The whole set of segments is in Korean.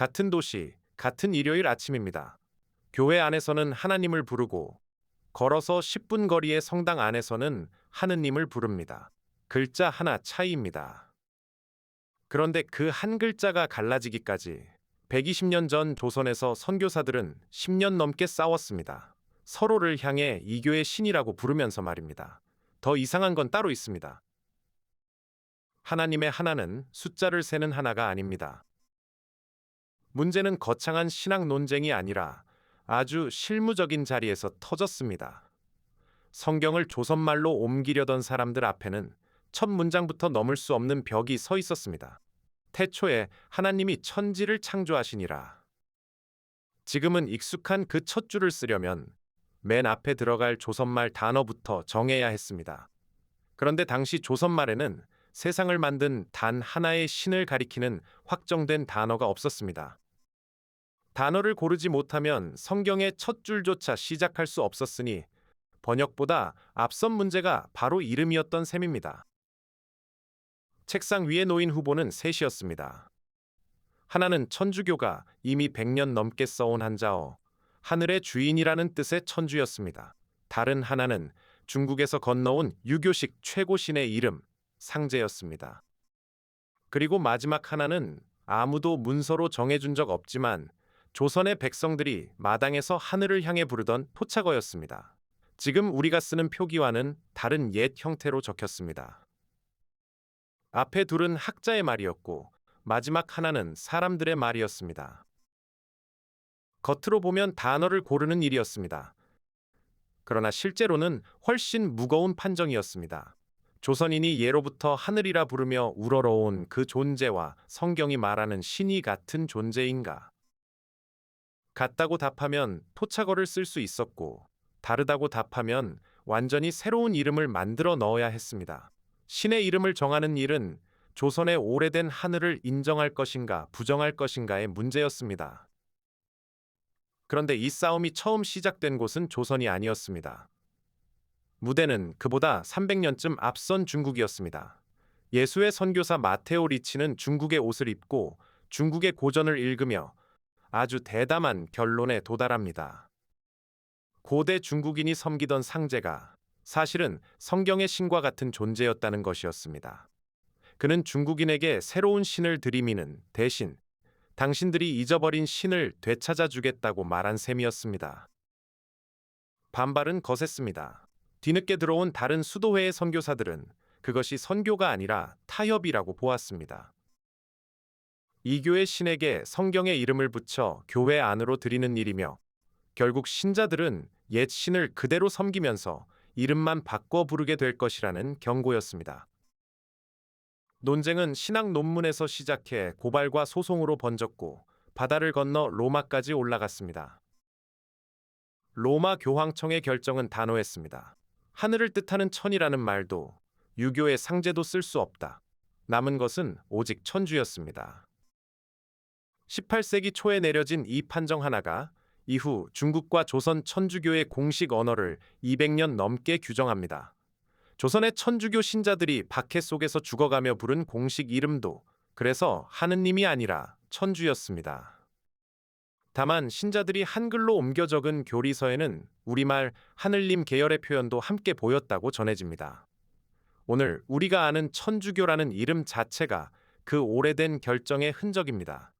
같은 도시, 같은 일요일 아침입니다. 교회 안에서는 하나님을 부르고 걸어서 10분 거리의 성당 안에서는 하느님을 부릅니다. 글자 하나 차이입니다. 그런데 그 한 글자가 갈라지기까지 120년 전 조선에서 선교사들은 10년 넘게 싸웠습니다. 서로를 향해 이교의 신이라고 부르면서 말입니다. 더 이상한 건 따로 있습니다. 하나님의 하나는 숫자를 세는 하나가 아닙니다. 문제는 거창한 신학 논쟁이 아니라 아주 실무적인 자리에서 터졌습니다. 성경을 조선말로 옮기려던 사람들 앞에는 첫 문장부터 넘을 수 없는 벽이 서 있었습니다. 태초에 하나님이 천지를 창조하시니라. 지금은 익숙한 그 첫 줄을 쓰려면 맨 앞에 들어갈 조선말 단어부터 정해야 했습니다. 그런데 당시 조선말에는 세상을 만든 단 하나의 신을 가리키는 확정된 단어가 없었습니다. 단어를 고르지 못하면 성경의 첫 줄조차 시작할 수 없었으니 번역보다 앞선 문제가 바로 이름이었던 셈입니다. 책상 위에 놓인 후보는 셋이었습니다. 하나는 천주교가 이미 100년 넘게 써온 한자어, 하늘의 주인이라는 뜻의 천주였습니다. 다른 하나는 중국에서 건너온 유교식 최고신의 이름, 상제였습니다. 그리고 마지막 하나는 아무도 문서로 정해준 적 없지만 조선의 백성들이 마당에서 하늘을 향해 부르던 토착어였습니다. 지금 우리가 쓰는 표기와는 다른 옛 형태로 적혔습니다. 앞에 둘은 학자의 말이었고 마지막 하나는 사람들의 말이었습니다. 겉으로 보면 단어를 고르는 일이었습니다. 그러나 실제로는 훨씬 무거운 판정이었습니다. 조선인이 예로부터 하늘이라 부르며 우러러온 그 존재와 성경이 말하는 신이 같은 존재인가? 같다고 답하면 토착어를 쓸 수 있었고, 다르다고 답하면 완전히 새로운 이름을 만들어 넣어야 했습니다. 신의 이름을 정하는 일은 조선의 오래된 하늘을 인정할 것인가 부정할 것인가의 문제였습니다. 그런데 이 싸움이 처음 시작된 곳은 조선이 아니었습니다. 무대는 그보다 300년쯤 앞선 중국이었습니다. 예수의 선교사 마테오 리치는 중국의 옷을 입고 중국의 고전을 읽으며 아주 대담한 결론에 도달합니다. 고대 중국인이 섬기던 상제가 사실은 성경의 신과 같은 존재였다는 것이었습니다. 그는 중국인에게 새로운 신을 들이미는 대신 당신들이 잊어버린 신을 되찾아 주겠다고 말한 셈이었습니다. 반발은 거셌습니다. 뒤늦게 들어온 다른 수도회의 선교사들은 그것이 선교가 아니라 타협이라고 보았습니다. 이교의 신에게 성경의 이름을 붙여 교회 안으로 들이는 일이며 결국 신자들은 옛 신을 그대로 섬기면서 이름만 바꿔 부르게 될 것이라는 경고였습니다. 논쟁은 신학 논문에서 시작해 고발과 소송으로 번졌고 바다를 건너 로마까지 올라갔습니다. 로마 교황청의 결정은 단호했습니다. 하늘을 뜻하는 천이라는 말도 유교의 상제도 쓸 수 없다. 남은 것은 오직 천주였습니다. 18세기 초에 내려진 이 판정 하나가 이후 중국과 조선 천주교의 공식 언어를 200년 넘게 규정합니다. 조선의 천주교 신자들이 박해 속에서 죽어가며 부른 공식 이름도 그래서 하느님이 아니라 천주였습니다. 다만 신자들이 한글로 옮겨 적은 교리서에는 우리말 하늘님 계열의 표현도 함께 보였다고 전해집니다. 오늘 우리가 아는 천주교라는 이름 자체가 그 오래된 결정의 흔적입니다.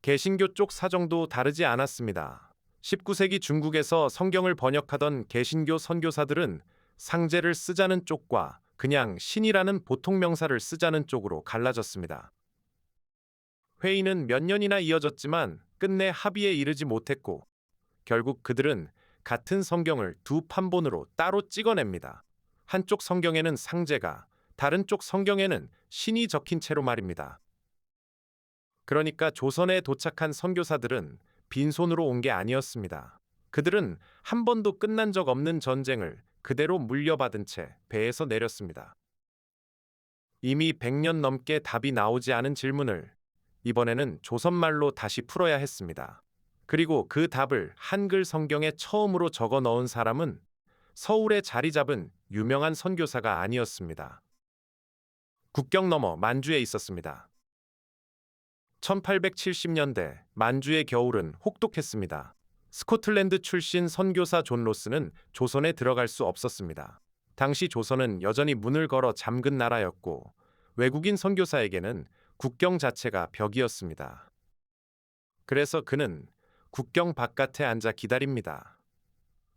개신교 쪽 사정도 다르지 않았습니다. 19세기 중국에서 성경을 번역하던 개신교 선교사들은 상제를 쓰자는 쪽과 그냥 신이라는 보통 명사를 쓰자는 쪽으로 갈라졌습니다. 회의는 몇 년이나 이어졌지만 끝내 합의에 이르지 못했고 결국 그들은 같은 성경을 두 판본으로 따로 찍어냅니다. 한쪽 성경에는 상제가, 다른 쪽 성경에는 신이 적힌 채로 말입니다. 그러니까 조선에 도착한 선교사들은 빈손으로 온 게 아니었습니다. 그들은 한 번도 끝난 적 없는 전쟁을 그대로 물려받은 채 배에서 내렸습니다. 이미 100년 넘게 답이 나오지 않은 질문을 이번에는 조선말로 다시 풀어야 했습니다. 그리고 그 답을 한글 성경에 처음으로 적어 넣은 사람은 서울에 자리 잡은 유명한 선교사가 아니었습니다. 국경 너머 만주에 있었습니다. 1870년대 만주의 겨울은 혹독했습니다. 스코틀랜드 출신 선교사 존 로스는 조선에 들어갈 수 없었습니다. 당시 조선은 여전히 문을 걸어 잠근 나라였고 외국인 선교사에게는 국경 자체가 벽이었습니다. 그래서 그는 국경 바깥에 앉아 기다립니다.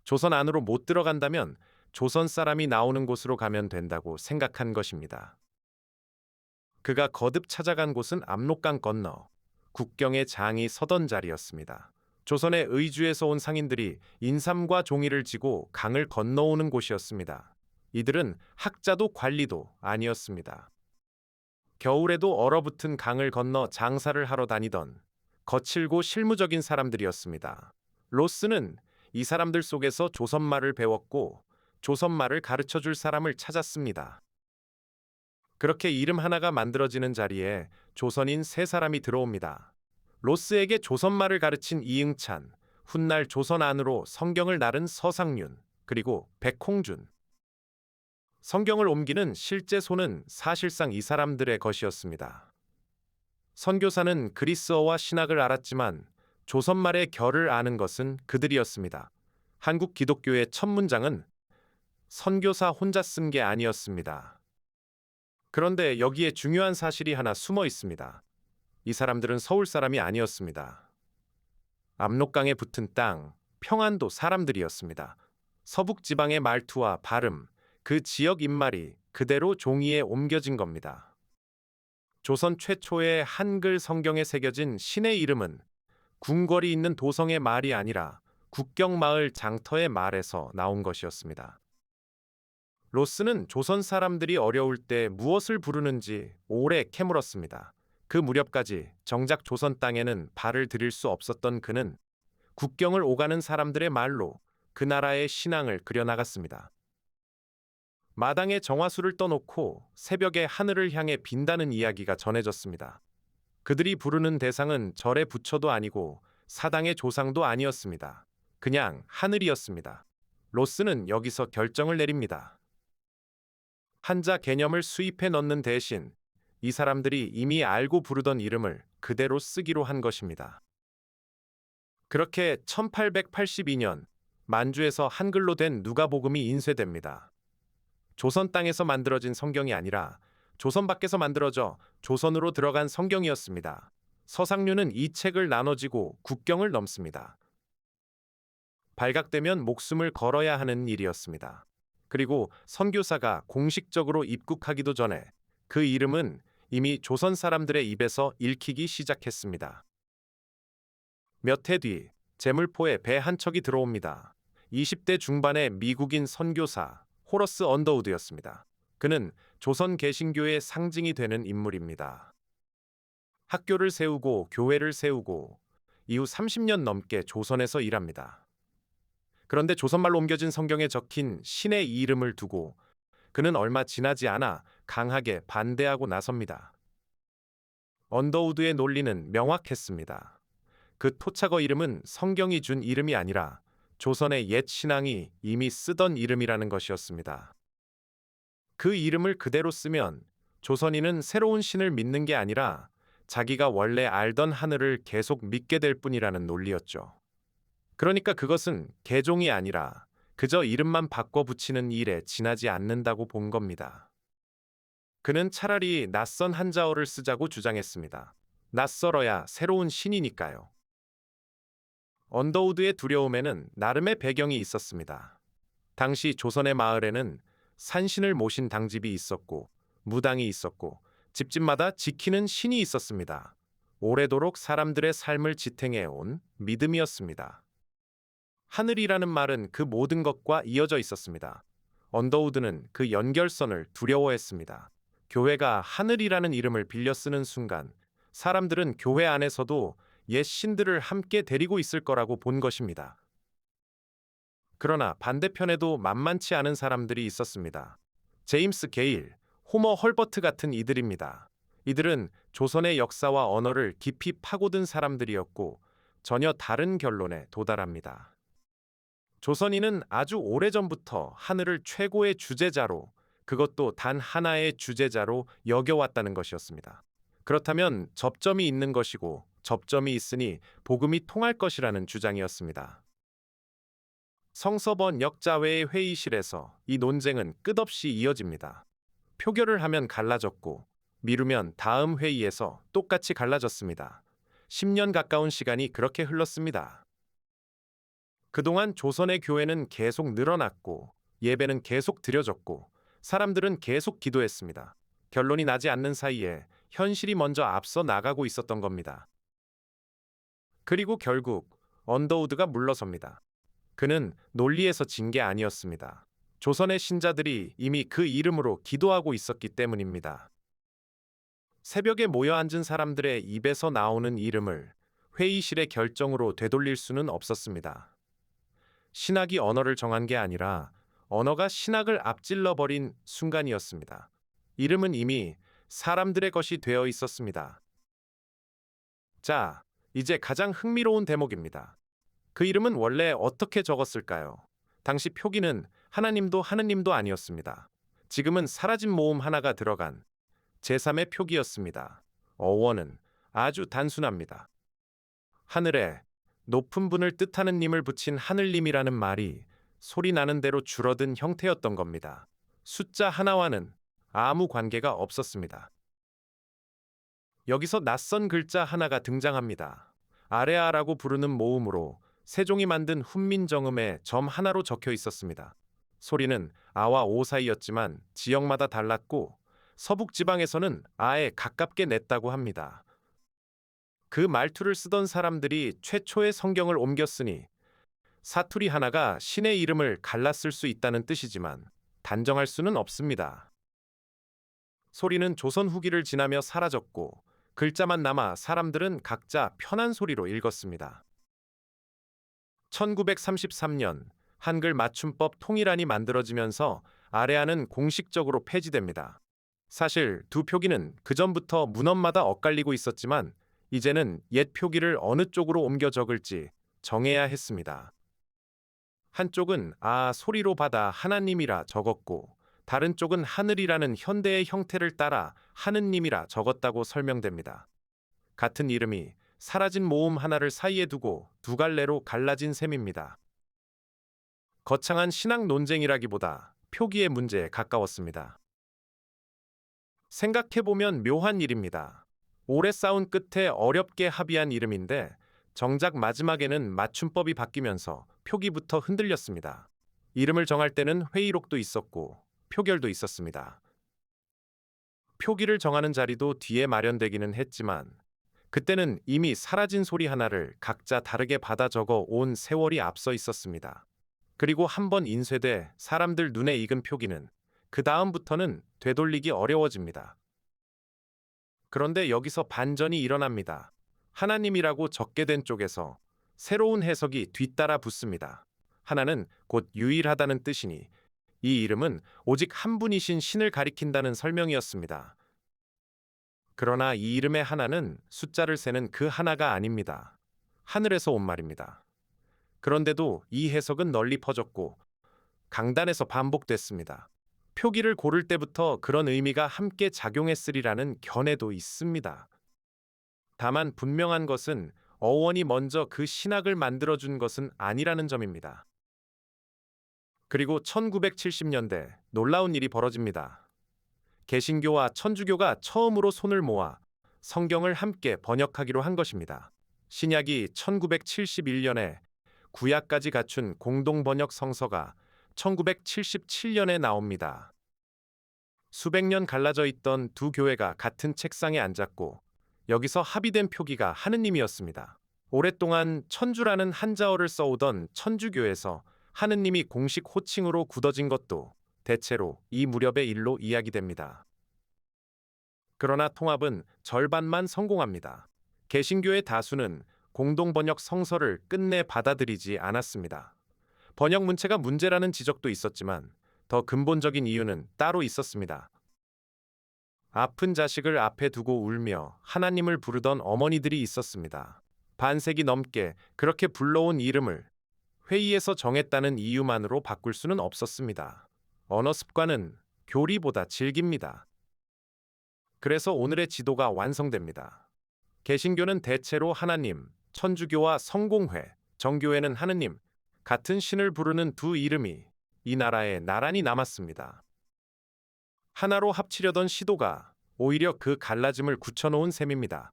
조선 안으로 못 들어간다면 조선 사람이 나오는 곳으로 가면 된다고 생각한 것입니다. 그가 거듭 찾아간 곳은 압록강 건너 국경의 장이 서던 자리였습니다. 조선의 의주에서 온 상인들이 인삼과 종이를 지고 강을 건너오는 곳이었습니다. 이들은 학자도 관리도 아니었습니다. 겨울에도 얼어붙은 강을 건너 장사를 하러 다니던 거칠고 실무적인 사람들이었습니다. 로스는 이 사람들 속에서 조선말을 배웠고 조선말을 가르쳐 줄 사람을 찾았습니다. 그렇게 이름 하나가 만들어지는 자리에 조선인 세 사람이 들어옵니다. 로스에게 조선말을 가르친 이응찬, 훗날 조선 안으로 성경을 나른 서상륜, 그리고 백홍준. 성경을 옮기는 실제 손은 사실상 이 사람들의 것이었습니다. 선교사는 그리스어와 신학을 알았지만 조선말의 결을 아는 것은 그들이었습니다. 한국 기독교의 첫 문장은 선교사 혼자 쓴 게 아니었습니다. 그런데 여기에 중요한 사실이 하나 숨어 있습니다. 이 사람들은 서울 사람이 아니었습니다. 압록강에 붙은 땅, 평안도 사람들이었습니다. 서북 지방의 말투와 발음, 그 지역 입말이 그대로 종이에 옮겨진 겁니다. 조선 최초의 한글 성경에 새겨진 신의 이름은 궁궐이 있는 도성의 말이 아니라 국경마을 장터의 말에서 나온 것이었습니다. 로스는 조선 사람들이 어려울 때 무엇을 부르는지 오래 캐물었습니다. 그 무렵까지 정작 조선 땅에는 발을 들일 수 없었던 그는 국경을 오가는 사람들의 말로 그 나라의 신앙을 그려나갔습니다. 마당에 정화수를 떠놓고 새벽에 하늘을 향해 빈다는 이야기가 전해졌습니다. 그들이 부르는 대상은 절의 부처도 아니고 사당의 조상도 아니었습니다. 그냥 하늘이었습니다. 로스는 여기서 결정을 내립니다. 한자 개념을 수입해 넣는 대신 이 사람들이 이미 알고 부르던 이름을 그대로 쓰기로 한 것입니다. 그렇게 1882년 만주에서 한글로 된 누가복음이 인쇄됩니다. 조선 땅에서 만들어진 성경이 아니라 조선 밖에서 만들어져 조선으로 들어간 성경이었습니다. 서상류는 이 책을 나눠지고 국경을 넘습니다. 발각되면 목숨을 걸어야 하는 일이었습니다. 그리고 선교사가 공식적으로 입국하기도 전에 그 이름은 이미 조선 사람들의 입에서 읽히기 시작했습니다. 몇 해 뒤 제물포에 배 한 척이 들어옵니다. 20대 중반의 미국인 선교사 호러스 언더우드였습니다. 그는 조선 개신교의 상징이 되는 인물입니다. 학교를 세우고 교회를 세우고 이후 30년 넘게 조선에서 일합니다. 그런데 조선말로 옮겨진 성경에 적힌 신의 이름을 두고 그는 얼마 지나지 않아 강하게 반대하고 나섭니다. 언더우드의 논리는 명확했습니다. 그 토착어 이름은 성경이 준 이름이 아니라 조선의 옛 신앙이 이미 쓰던 이름이라는 것이었습니다. 그 이름을 그대로 쓰면 조선인은 새로운 신을 믿는 게 아니라 자기가 원래 알던 하늘을 계속 믿게 될 뿐이라는 논리였죠. 그러니까 그것은 개종이 아니라 그저 이름만 바꿔 붙이는 일에 지나지 않는다고 본 겁니다. 그는 차라리 낯선 한자어를 쓰자고 주장했습니다. 낯설어야 새로운 신이니까요. 언더우드의 두려움에는 나름의 배경이 있었습니다. 당시 조선의 마을에는 산신을 모신 당집이 있었고 무당이 있었고 집집마다 지키는 신이 있었습니다. 오래도록 사람들의 삶을 지탱해온 믿음이었습니다. 하늘이라는 말은 그 모든 것과 이어져 있었습니다. 언더우드는 그 연결선을 두려워했습니다. 교회가 하늘이라는 이름을 빌려 쓰는 순간 사람들은 교회 안에서도 옛 신들을 함께 데리고 있을 거라고 본 것입니다. 그러나 반대편에도 만만치 않은 사람들이 있었습니다. 제임스 게일, 호머 헐버트 같은 이들입니다. 이들은 조선의 역사와 언어를 깊이 파고든 사람들이었고 전혀 다른 결론에 도달합니다. 조선인은 아주 오래전부터 하늘을 최고의 주제자로, 그것도 단 하나의 주제자로 여겨왔다는 것이었습니다. 그렇다면 접점이 있는 것이고 접점이 있으니 복음이 통할 것이라는 주장이었습니다. 성서번 역자회의 회의실에서 이 논쟁은 끝없이 이어집니다. 표결을 하면 갈라졌고 미루면 다음 회의에서 똑같이 갈라졌습니다. 10년 가까운 시간이 그렇게 흘렀습니다. 그동안 조선의 교회는 계속 늘어났고 예배는 계속 드려졌고 사람들은 계속 기도했습니다. 결론이 나지 않는 사이에 현실이 먼저 앞서 나가고 있었던 겁니다. 그리고 결국 언더우드가 물러섭니다. 그는 논리에서 진 게 아니었습니다. 조선의 신자들이 이미 그 이름으로 기도하고 있었기 때문입니다. 새벽에 모여 앉은 사람들의 입에서 나오는 이름을 회의실의 결정으로 되돌릴 수는 없었습니다. 신학이 언어를 정한 게 아니라 언어가 신학을 앞질러 버린 순간이었습니다. 이름은 이미 사람들의 것이 되어 있었습니다. 자, 이제 가장 흥미로운 대목입니다. 그 이름은 원래 어떻게 적었을까요? 당시 표기는 하나님도 하느님도 아니었습니다. 지금은 사라진 모음 하나가 들어간 제3의 표기였습니다. 어원은 아주 단순합니다. 하늘에 높은 분을 뜻하는 님을 붙인 하늘님이라는 말이 소리 나는 대로 줄어든 형태였던 겁니다. 숫자 하나와는 아무 관계가 없었습니다. 여기서 낯선 글자 하나가 등장합니다. 아레아라고 부르는 모음으로 세종이 만든 훈민정음에 점 하나로 적혀 있었습니다. 소리는 아와 오 사이였지만 지역마다 달랐고 서북 지방에서는 아에 가깝게 냈다고 합니다. 그 말투를 쓰던 사람들이 최초의 성경을 옮겼으니 사투리 하나가 신의 이름을 갈랐을 수 있다는 뜻이지만 단정할 수는 없습니다. 소리는 조선 후기를 지나며 사라졌고 글자만 남아 사람들은 각자 편한 소리로 읽었습니다. 1933년 한글 맞춤법 통일안이 만들어지면서 아래안은 공식적으로 폐지됩니다. 사실 두 표기는 그전부터 문헌마다 엇갈리고 있었지만 이제는 옛 표기를 어느 쪽으로 옮겨 적을지 정해야 했습니다. 한쪽은 아 소리로 받아 하나님이라 적었고 다른 쪽은 하늘이라는 현대의 형태를 따라 하느님이라 적었다고 설명됩니다. 같은 이름이 사라진 모음 하나를 사이에 두고 두 갈래로 갈라진 셈입니다. 거창한 신학 논쟁이라기보다 표기의 문제에 가까웠습니다. 생각해보면 묘한 일입니다. 오래 싸운 끝에 어렵게 합의한 이름인데 정작 마지막에는 맞춤법이 바뀌면서 표기부터 흔들렸습니다. 이름을 정할 때는 회의록도 있었고 표결도 있었습니다. 표기를 정하는 자리도 뒤에 마련되기는 했지만 그때는 이미 사라진 소리 하나를 각자 다르게 받아 적어 온 세월이 앞서 있었습니다. 그리고 한번 인쇄돼 사람들 눈에 익은 표기는 그 다음부터는 되돌리기 어려워집니다. 그런데 여기서 반전이 일어납니다. 하나님이라고 적게 된 쪽에서 새로운 해석이 뒤따라 붙습니다. 하나는 곧 유일하다는 뜻이니 이 이름은 오직 한 분이신 신을 가리킨다는 설명이었습니다. 그러나 이 이름의 하나는 숫자를 세는 그 하나가 아닙니다. 하늘에서 온 말입니다. 그런데도 이 해석은 널리 퍼졌고 강단에서 반복됐습니다. 표기를 고를 때부터 그런 의미가 함께 작용했으리라는 견해도 있습니다. 다만 분명한 것은 어원이 먼저 그 신학을 만들어준 것은 아니라는 점입니다. 그리고 1970년대 놀라운 일이 벌어집니다. 개신교와 천주교가 처음으로 손을 모아 성경을 함께 번역하기로 한 것입니다. 신약이 1971년에 구약까지 갖춘 공동 번역 성서가 1977년에 나옵니다. 수백 년 갈라져 있던 두 교회가 같은 책상에 앉았고 여기서 합의된 표기가 하느님이었습니다. 오랫동안 천주라는 한자어를 써오던 천주교에서 하느님이 공식 호칭으로 굳어진 것도 대체로 이 무렵의 일로 이야기됩니다. 그러나 통합은 절반만 성공합니다. 개신교의 다수는 공동 번역 성서를 끝내 받아들이지 않았습니다. 번역 문체가 문제라는 지적도 있었지만 더 근본적인 이유는 따로 있었습니다. 아픈 자식을 앞에 두고 울며 하나님을 부르던 어머니들이 있었습니다. 반세기 넘게 그렇게 불러온 이름을 회의에서 정했다는 이유만으로 바꿀 수는 없었습니다. 언어 습관은 교리보다 질깁니다. 그래서 오늘의 지도가 완성됩니다. 개신교는 대체로 하나님, 천주교와 성공회, 정교회는 하느님, 같은 신을 부르는 두 이름이 이 나라에 나란히 남았습니다. 하나로 합치려던 시도가 오히려 그 갈라짐을 굳혀놓은 셈입니다.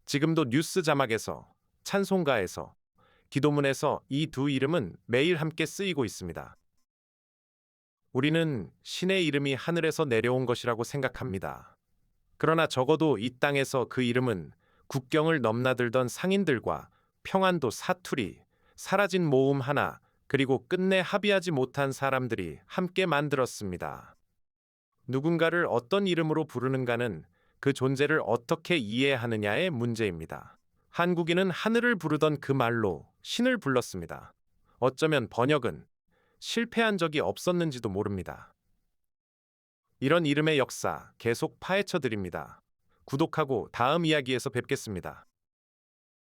지금도 뉴스 자막에서, 찬송가에서, 기도문에서 이 두 이름은 매일 함께 쓰이고 있습니다. 우리는 신의 이름이 하늘에서 내려온 것이라고 생각합니다. 그러나 적어도 이 땅에서 그 이름은 국경을 넘나들던 상인들과 평안도 사투리, 사라진 모음 하나, 그리고 끝내 합의하지 못한 사람들이 함께 만들었습니다. 누군가를 어떤 이름으로 부르는가는 그 존재를 어떻게 이해하느냐의 문제입니다. 한국인은 하늘을 부르던 그 말로 신을 불렀습니다. 어쩌면 번역은 실패한 적이 없었는지도 모릅니다. 이런 이름의 역사 계속 파헤쳐 드립니다. 구독하고 다음 이야기에서 뵙겠습니다.